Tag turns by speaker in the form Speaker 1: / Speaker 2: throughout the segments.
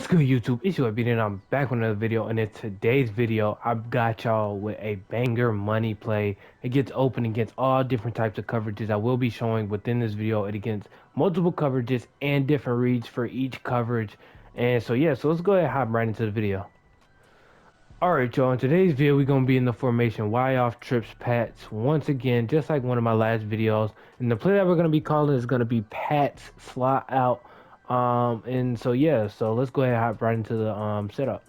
Speaker 1: What's good, YouTube? It's your boy, and I'm back with another video. And in today's video, I've got y'all with a banger money play. It gets open against all different types of coverages. I will be showing within this video it against multiple coverages and different reads for each coverage. And so yeah, so let's go ahead and hop right into the video. Alright, y'all, in today's video, we're going to be in the formation Y off trips Pats once again, just like one of my last videos. And the play that we're going to be calling is going to be Pats slot out. And so yeah, so let's go ahead and hop right into the setup.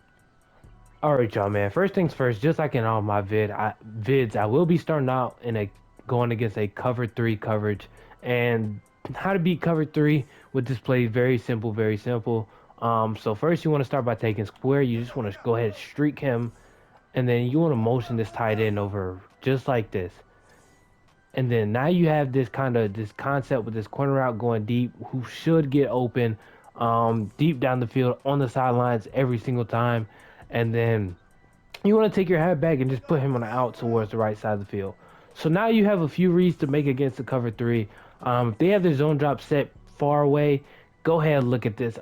Speaker 1: Alright, y'all, man, first things first, just like in all my vids, I will be starting out in a going against a cover 3 coverage. And how to beat cover 3 with this play, very simple, very simple. So first you want to start by taking square. You just want to go ahead and streak him, and then you want to motion this tight end over just like this. And then now you have this concept with this corner out going deep, who should get open deep down the field on the sidelines every single time. And then you want to take your hat back and just put him on the out towards the right side of the field. So now you have a few reads to make against the cover 3. If they have their zone drop set far away, go ahead and look at this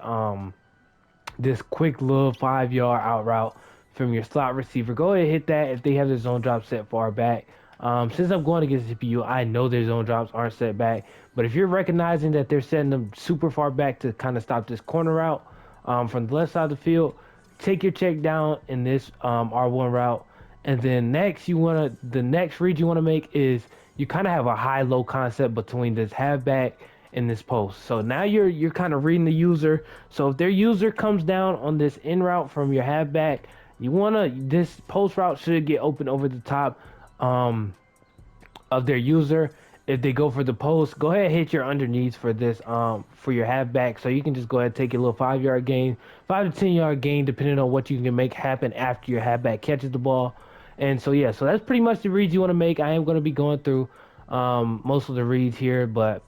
Speaker 1: quick little 5-yard out route from your slot receiver. Go ahead and hit that if they have their zone drop set far back. Since I'm going against CPU, I know their zone drops aren't set back. But if you're recognizing that they're setting them super far back to kind of stop this corner route from the left side of the field, take your check down in this R1 route. And then the next read you want to make is you kind of have a high-low concept between this halfback in this post. So now you're kind of reading the user. So if their user comes down on this in route from your halfback, this post route should get open over the top of their user. If they go for the post, go ahead and hit your underneath for this for your halfback. So you can just go ahead and take your little 5-yard gain, 5 to 10-yard gain, depending on what you can make happen after your halfback catches the ball. And so yeah, so that's pretty much the reads you want to make. I am going to be going through most of the reads here, but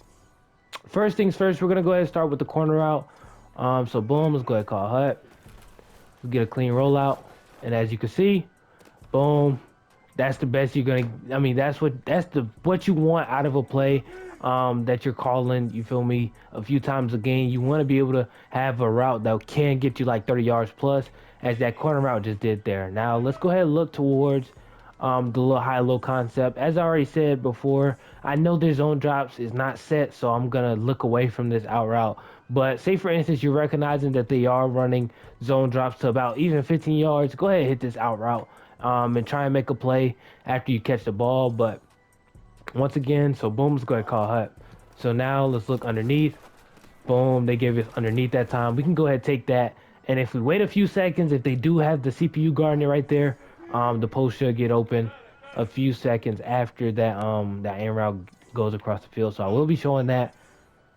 Speaker 1: first things first, we're going to go ahead and start with the corner route. So boom, let's go ahead and call hut. We get a clean rollout, and as you can see, boom, that's the best you're gonna. I mean, that's what you want out of a play that you're calling. You feel me? A few times a game, you want to be able to have a route that can get you like 30 yards plus, as that corner route just did there. Now let's go ahead and look towards the little high-low concept. As I already said before, I know their zone drops is not set, so I'm gonna look away from this out route. But say for instance you're recognizing that they are running zone drops to about even 15 yards, go ahead and hit this out route and try and make a play after you catch the ball. But once again, so boom, let's go ahead and call hut. So now let's look underneath. Boom, they gave us underneath that time. We can go ahead and take that, and if we wait a few seconds, if they do have the CPU guarding it right there, the post should get open a few seconds after that in route goes across the field. So I will be showing that.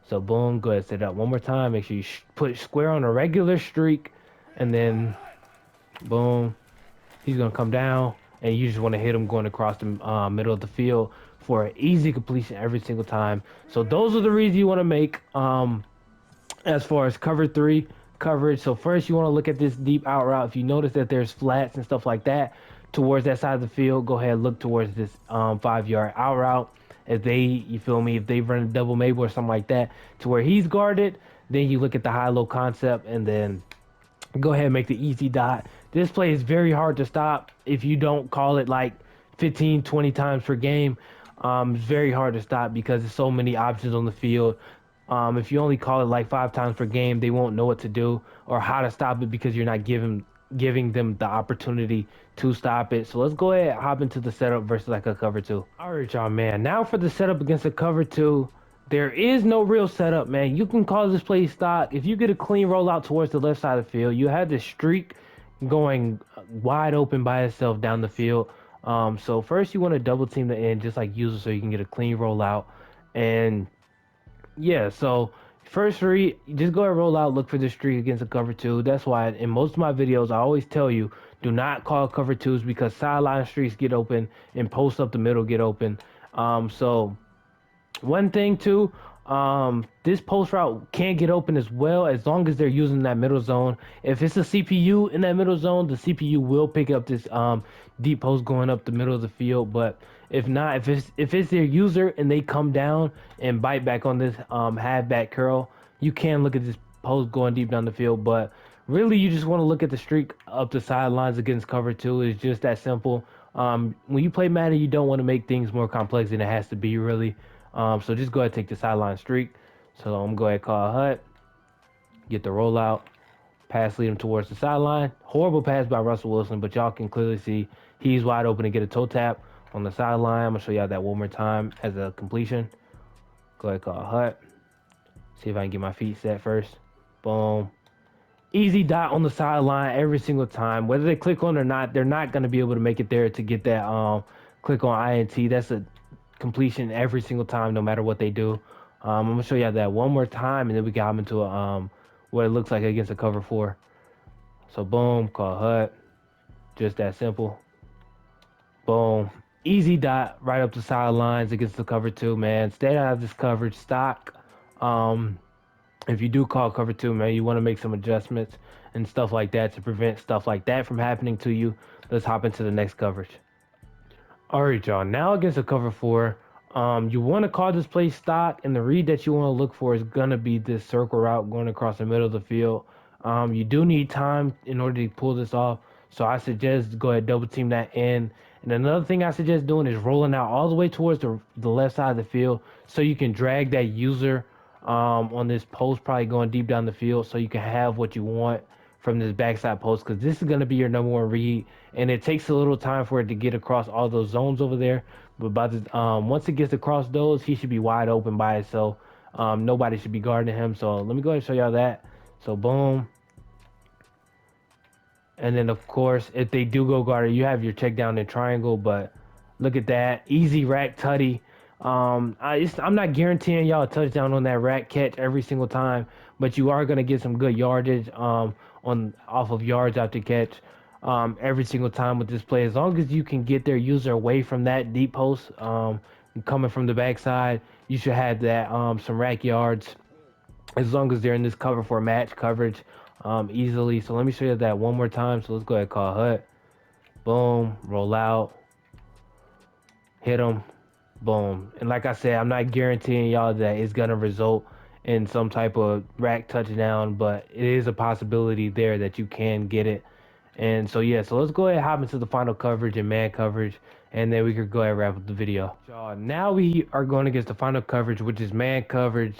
Speaker 1: So boom, go ahead and set it up one more time. Make sure you put square on a regular streak, and then boom, he's gonna come down, and you just want to hit him going across the middle of the field for an easy completion every single time. So those are the reads you want to make as far as cover 3 coverage. So first you want to look at this deep out route. If you notice that there's flats and stuff like that towards that side of the field, go ahead and look towards this 5-yard out route. If they run a double Mabel or something like that to where he's guarded, then you look at the high-low concept and then go ahead and make the easy dot. This play is very hard to stop if you don't call it like 15, 20 times per game. It's very hard to stop because there's so many options on the field. If you only call it like 5 times per game, they won't know what to do or how to stop it because you're not giving them the opportunity to stop it. So let's go ahead and hop into the setup versus like a cover 2. All right, y'all, man. Now for the setup against a cover 2, there is no real setup, man. You can call this play stock. If you get a clean rollout towards the left side of the field, you have this streak going wide open by itself down the field. So first you want to double team the end just like usual so you can get a clean rollout. And yeah, so first read, just go ahead and roll out, look for the streak against a cover 2. That's why in most of my videos, I always tell you, do not call cover 2s because sideline streaks get open and post up the middle get open. So one thing too, this post route can get open as well as long as they're using that middle zone. If it's a CPU in that middle zone, the CPU will pick up this deep post going up the middle of the field. But if not, if it's their user and they come down and bite back on this halfback curl, you can look at this post going deep down the field. But Really, you just want to look at the streak up the sidelines against cover two. It's just that simple. When you play Madden, you don't want to make things more complex than it has to be, really. So just go ahead and take the sideline streak. So I'm going to go ahead and call a hut, get the rollout, pass lead him towards the sideline. Horrible pass by Russell Wilson, but y'all can clearly see he's wide open to get a toe tap on the sideline. I'm going to show y'all that one more time as a completion. Go ahead and call a hut. See if I can get my feet set first. Boom. Easy dot on the sideline every single time. Whether they click on or not, they're not going to be able to make it there to get that click on INT. That's a completion every single time, no matter what they do. I'm gonna show you that one more time, and then we got them into a what it looks like against a cover four. So boom, call hut. Just that simple. Boom. Easy dot right up the sidelines against the cover two, man. Stay out of this coverage stock. Um, if you do call cover two, man, you want to make some adjustments and stuff like that to prevent stuff like that from happening to you. Let's hop into the next coverage. All right, y'all. Now against a cover four, you want to call this play stock, and the read that you want to look for is gonna be this circle route going across the middle of the field. You do need time in order to pull this off, so I suggest go ahead double team that in. And another thing I suggest doing is rolling out all the way towards the left side of the field, so you can drag that user on this post, probably going deep down the field, so you can have what you want from this backside post, because this is going to be your number one read, and it takes a little time for it to get across all those zones over there. But by the once it gets across those, he should be wide open by itself. Nobody should be guarding him. So let me go ahead and show y'all that. So boom, and then of course, if they do go guard, you have your check down in triangle. But look at that, easy rack tutty. I'm not guaranteeing y'all a touchdown on that rack catch every single time, but you are gonna get some good yardage on off of yards after catch every single time with this play. As long as you can get their user away from that deep post coming from the backside, you should have that some rack yards as long as they're in this cover for match coverage easily. So let me show you that one more time. So let's go ahead and call hut. Boom, roll out, hit them, boom. And like I said, I'm not guaranteeing y'all that it's gonna result in some type of rack touchdown, but it is a possibility there that you can get it. And so yeah, so let's go ahead and hop into the final coverage and man coverage, and then we could go ahead and wrap up the video. Now we are going against the final coverage, which is man coverage.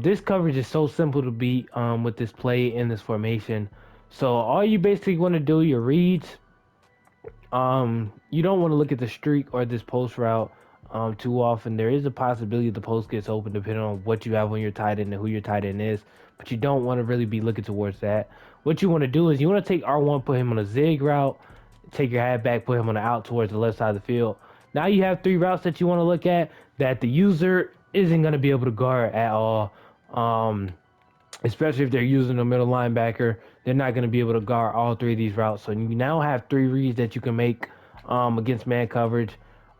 Speaker 1: This coverage is so simple to beat with this play in this formation. So all you basically want to do your reads. You don't want to look at the streak or this post route too often. There is a possibility the post gets open depending on what you have on your tight end and who your tight end is, but you don't want to really be looking towards that. What you want to do is you want to take R1, put him on a zig route, take your hat back, put him on the out towards the left side of the field. Now you have three routes that you want to look at that the user isn't going to be able to guard at all. Especially if they're using a middle linebacker, they're not going to be able to guard all three of these routes. So you now have three reads that you can make against man coverage.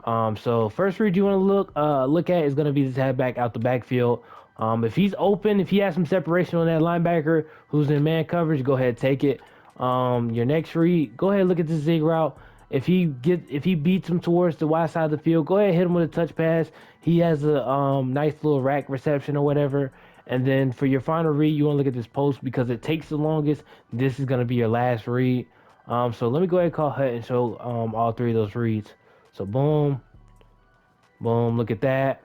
Speaker 1: So first read you want to look at is going to be this halfback out the backfield. If he's open, if he has some separation on that linebacker who's in man coverage, go ahead take it. Your next read, go ahead look at the zig route. If he beats him towards the wide side of the field, go ahead hit him with a touch pass. He has a nice little rack reception or whatever. And then for your final read, you want to look at this post because it takes the longest. This is going to be your last read. So let me go ahead and call hut and show all three of those reads. So boom, boom, look at that.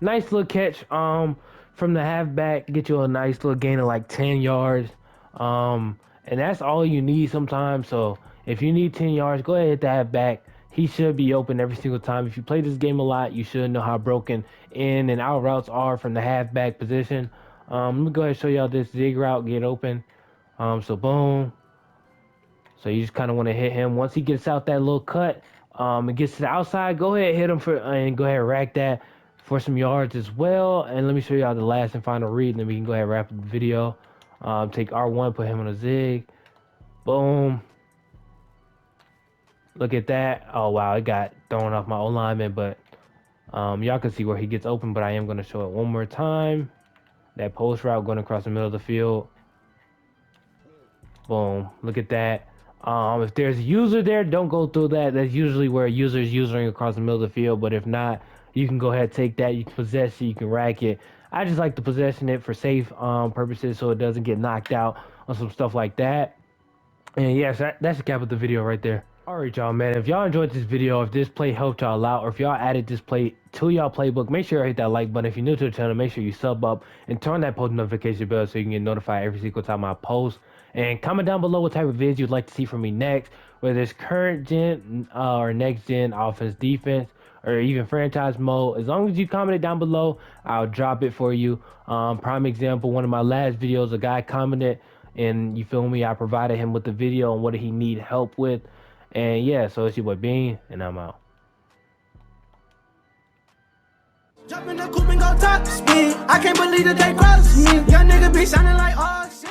Speaker 1: Nice little catch from the halfback, get you a nice little gain of like 10 yards. And that's all you need sometimes. So if you need 10 yards, go ahead and hit the halfback. He should be open every single time. If you play this game a lot, you should know how broken in and out routes are from the halfback position. Let me go ahead and show y'all this zig route get open. So boom. So you just kind of want to hit him. Once he gets out that little cut, and gets to the outside, go ahead and hit him for and go ahead and rack that for some yards as well. And let me show y'all the last and final read, and then we can go ahead and wrap up the video. Take R1, put him on a zig. Boom. Look at that. Oh, wow. It got thrown off my O-lineman, but y'all can see where he gets open, but I am going to show it one more time. That post route going across the middle of the field. Boom. Look at that. If there's a user there, don't go through that. That's usually where a user is usering across the middle of the field. But if not, you can go ahead and take that. You can possess it. You can rack it. I just like to possession it for safe purposes so it doesn't get knocked out on some stuff like that. And yes, that's the cap of the video right there. Alright y'all, man, if y'all enjoyed this video, if this play helped y'all out, or if y'all added this play to y'all playbook, make sure you hit that like button. If you're new to the channel, make sure you sub up and turn that post notification bell so you can get notified every single time I post. And comment down below what type of videos you'd like to see from me next, whether it's current gen or next gen offense, defense, or even franchise mode. As long as you comment it down below, I'll drop it for you. Prime example, one of my last videos, a guy commented, and you feel me, I provided him with the video on what he need help with. And yeah, so it's your boy Bean, and I'm out.
Speaker 2: Jump in the coupe and go top speed. I can't believe that they crossed me. Young nigga be sounding like oh shit.